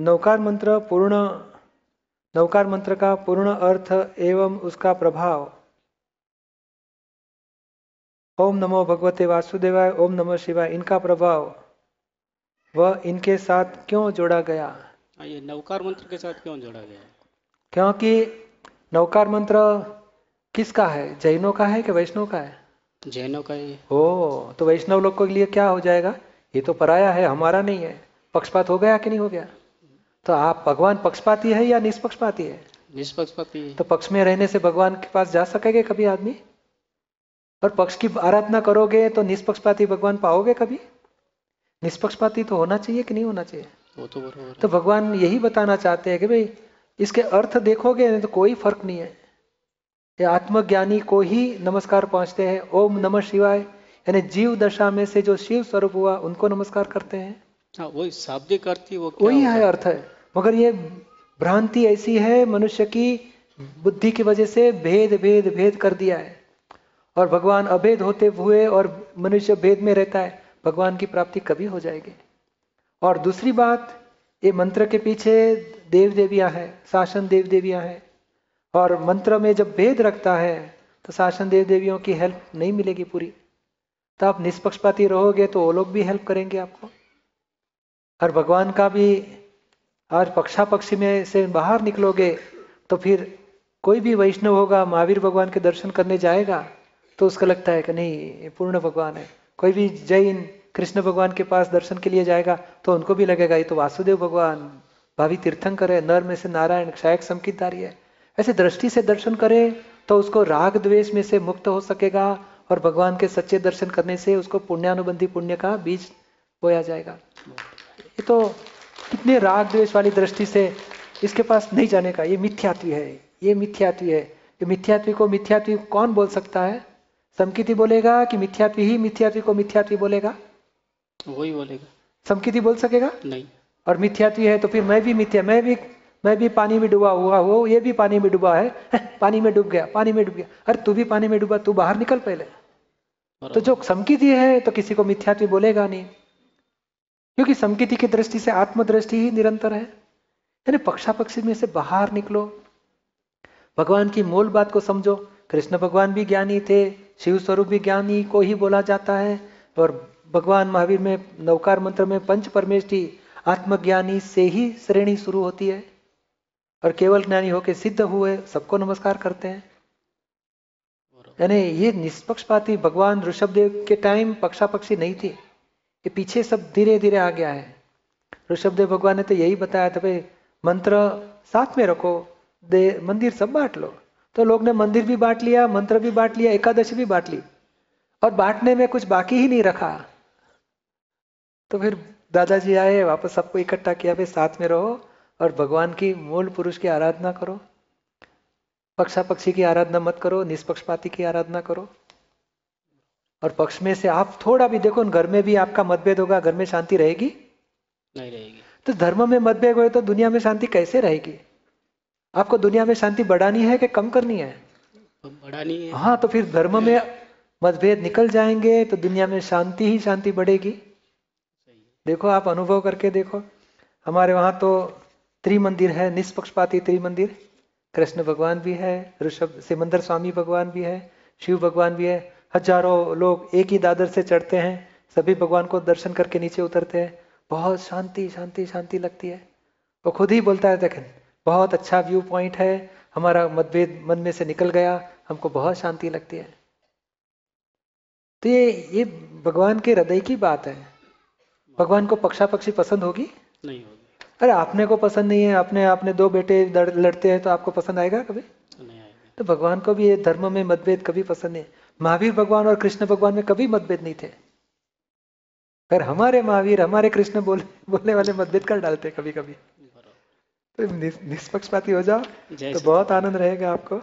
नवकार मंत्र का पूर्ण अर्थ एवं उसका प्रभाव। ओम नमो भगवते वासुदेवाय, ओम नमः शिवाय, इनका प्रभाव वह इनके साथ क्यों जोड़ा गया? ये नवकार मंत्र के साथ क्यों जोड़ा गया? क्योंकि नवकार मंत्र किसका है? जैनों का है कि वैष्णव का है? जैनों का ही। ओ, तो वैष्णव लोग के लिए क्या हो जाएगा? ये तो पराया है, हमारा नहीं है। पक्षपात हो गया कि नहीं हो गया? तो आप भगवान पक्षपाती है या निष्पक्षपाती है? निष्पक्षपाती। तो पक्ष में रहने से भगवान के पास जा सकेंगे कभी आदमी? और पक्ष की आराधना करोगे तो निष्पक्षपाती भगवान पाओगे कभी? निष्पक्षपाती तो होना चाहिए कि नहीं होना चाहिए? वो तो बरोबर है। तो भगवान यही बताना चाहते हैं कि भाई इसके अर्थ देखोगे तो कोई फर्क नहीं है। ये आत्मज्ञानी को ही नमस्कार पहुंचते हैं। ओम नमः शिवाय यानी जीव दशा में से जो शिव स्वरूप हुआ उनको नमस्कार करते हैं। हाँ, वही शाब्दिक अर्थ ही वो क्या वही हो है, जाता अर्थ है। मगर ये भ्रांति ऐसी है, मनुष्य की बुद्धि की वजह से भेद भेद भेद कर दिया है। और भगवान अभेद होते हुए और मनुष्य भेद में रहता है, भगवान की प्राप्ति कभी हो जाएगी? और दूसरी बात, ये मंत्र के पीछे देव देवियां हैं, शासन देव देवियां हैं। और मंत्र में जब भेद रखता है तो शासन देव देवियों की हेल्प नहीं मिलेगी पूरी। तो आप निष्पक्षपाती रहोगे तो वो लोग भी हेल्प करेंगे आपको। और भगवान का भी आज पक्षापक्षी में से बाहर निकलोगे तो फिर कोई भी वैष्णव होगा, महावीर भगवान के दर्शन करने जाएगा तो उसको लगता है कि नहीं ये पूर्ण भगवान है। कोई भी जैन कृष्ण भगवान के पास दर्शन के लिए जाएगा तो उनको भी लगेगा ये तो वासुदेव भगवान भावी तीर्थंकर है, नर में से नारायण, क्षयक संकितधारी है। ऐसे दृष्टि से दर्शन करे तो उसको राग द्वेष में से मुक्त हो सकेगा और भगवान के सच्चे दर्शन करने से उसको पुण्यानुबंधी पुण्य का बीज बोया जाएगा। ये तो कितने राग द्वेष वाली दृष्टि से इसके पास नहीं जाने का, ये मिथ्यात्वी है, ये मिथ्यात्वी है। ये मिथ्यात्वी को मिथ्यात्वी कौन बोल सकता है? समकिति बोलेगा कि मिथ्यात्वी ही मिथ्यात्वी को मिथ्यात्वी बोलेगा? वही बोलेगा। समकिति बोल सकेगा? नहीं। और मिथ्यात्वी है तो फिर मैं भी मिथ्या, मैं भी पानी में डूबा हुआ हो, ये भी पानी में डूबा है, पानी में डूब गया, पानी में डूब गया। अरे तू भी पानी में डूबा, तू बाहर निकल पहले। तो जो समकिति है तो किसी को मिथ्यात्वी बोलेगा नहीं, क्योंकि समकिति की दृष्टि से आत्मदृष्टि ही निरंतर है। यानी पक्षापक्षी में से बाहर निकलो, भगवान की मूल बात को समझो। कृष्ण भगवान भी ज्ञानी थे, शिव स्वरूप भी ज्ञानी को ही बोला जाता है। और भगवान महावीर में नवकार मंत्र में पंच परमेष्टि आत्मज्ञानी से ही श्रेणी शुरू होती है। और केवल ज्ञानी होके सिद्ध हुए सबको नमस्कार करते हैं। यानी ये निष्पक्षपाती भगवान ऋषभदेव के टाइम पक्षापक्षी नहीं थी, ये पीछे सब धीरे धीरे आ गया है। ऋषभदेव भगवान ने तो यही बताया था भाई मंत्र साथ में रखो, मंदिर सब बांट लो। तो लोग ने मंदिर भी बांट लिया, मंत्र भी बांट लिया, एकादशी भी बांट ली और बांटने में कुछ बाकी ही नहीं रखा। तो फिर दादाजी आए, वापस सबको इकट्ठा किया, भाई साथ में रहो और भगवान की मूल पुरुष की आराधना करो। पक्षापक्षी की आराधना मत करो, निष्पक्षपाती की आराधना करो। और पक्ष में से आप थोड़ा भी देखो, घर में भी आपका मतभेद होगा, घर में शांति रहेगी? नहीं रहेगी। तो धर्म में मतभेद हुए तो दुनिया में शांति कैसे रहेगी? आपको दुनिया में शांति बढ़ानी है कि कम करनी है? बढ़ानी है। हाँ, तो फिर धर्म में मतभेद निकल जाएंगे तो दुनिया में शांति ही शांति बढ़ेगी। देखो, आप अनुभव करके देखो, हमारे वहां तो त्रिमंदिर है, निष्पक्षपाती त्रिमंदिर। कृष्ण भगवान भी है, ऋषभ सिमंदर स्वामी भगवान भी है, शिव भगवान भी है। हजारों लोग एक ही दादर से चढ़ते हैं, सभी भगवान को दर्शन करके नीचे उतरते हैं। बहुत शांति शांति शांति लगती है। वो खुद ही बोलता है, देखें बहुत अच्छा व्यू पॉइंट है, हमारा मतभेद मन में से निकल गया, हमको बहुत शांति लगती है। तो ये भगवान के हृदय की बात है। भगवान को पक्षापक्षी पसंद होगी? नहीं होगी। अरे आपने को पसंद नहीं है, आपने दो बेटे लड़ते हैं तो आपको पसंद आएगा कभी? नहीं आएगा। तो भगवान को भी ये धर्म में मतभेद कभी पसंद नहीं। महावीर भगवान और कृष्ण भगवान में कभी मतभेद नहीं थे। पर हमारे महावीर हमारे कृष्ण बोलने वाले मतभेद कर डालते कभी कभी। तो निष्पक्षपाती हो जाओ तो बहुत आनंद रहेगा आपको।